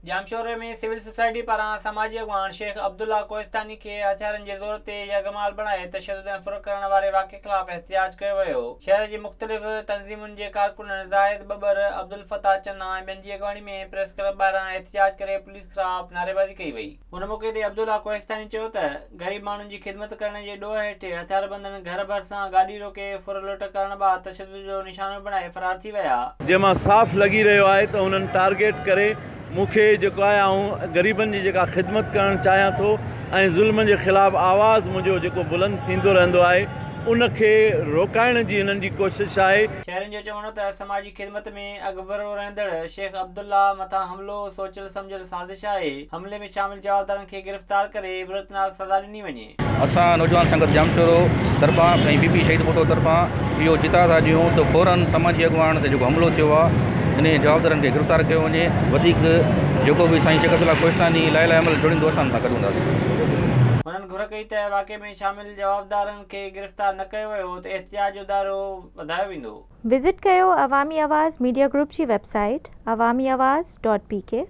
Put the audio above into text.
जामशोरे में civil society पारां समाजी अगवान शेख अब्दुल्ला कोहिस्तानी के हथियारनि जे ज़ोर ते यगमाल बणाए तशद्दुद ऐं फ़ुर्क़ करण वारे वाक़े ख़िलाफ़ एहतिजाज कयो वियो। शहर जी मुख़्तलिफ़ तंज़ीमुनि जे कारकुननि ज़ाहिद बबर, अब्दुल फ़ताह चन्ना ऐं ॿियनि जी अॻवानी में प्रेस क्लब ॿाहिरां एहतिजाज करे पुलिस ख़िलाफ़ नारेबाज़ी कई वई। हुन मौक़े ते अब्दुल्ला कोहिस्तानी चयो त ग़रीब माण्हुनि जी ख़िदमत करण जे ॾोह हेठि हथियारबंदनि घर भर सां गाॾी रोके फुर लुट करण बाबति तशद्दुद जो निशानो बणाए फ़रार थी विया। जंहिंमां साफ़ लॻी रहियो आहे त हुननि टारगेट करे मूंखे जेको आहे ऐं ग़रीबनि जी जेका ख़िदमत करणु चाहियां थो ऐं ज़ुल्म जे ख़िलाफ़ु आवाज़ु मुंहिंजो जेको बुलंद थींदो रहंदो आहे उनखे रोकाइण जी हिननि जी कोशिशि आहे। शहरियुनि जो चवणो त समाजी ख़िदमत में अॻभरो रहंदड़ शेख अब्दुल्ला मथां हमिलो सोचियल सम्झियल साज़िश आहे। हमले में शामिल जवाबदारनि खे गिरफ़्तार करे इबरतनाक सज़ा ॾिनी वञे। असां नौजवान संगत जामशोरो तरफ़ां ऐं बीबी शहीद फोटो तरफ़ां इहो चिता था ॾियूं त फ़ौरन समाजी अॻवान ते जेको हमिलो थियो आहे इन जवाबदारनि खे गिरफ़्तार कयो वञे। वधीक जेको बि साईं शेख अब्दुल्ला कोहिस्तानी लाइ अमल जोड़ींदो असां सां कढूंदासीं। हुननि घुर कई त वाक़े में शामिल जवाबदारनि खे गिरफ़्तार न कयो वियो त एहतिजाज जो दायरो वधायो वेंदो। विज़िट कयो अवामी आवाज़ मीडिया ग्रुप जी वेबसाइट awamiawaz.pk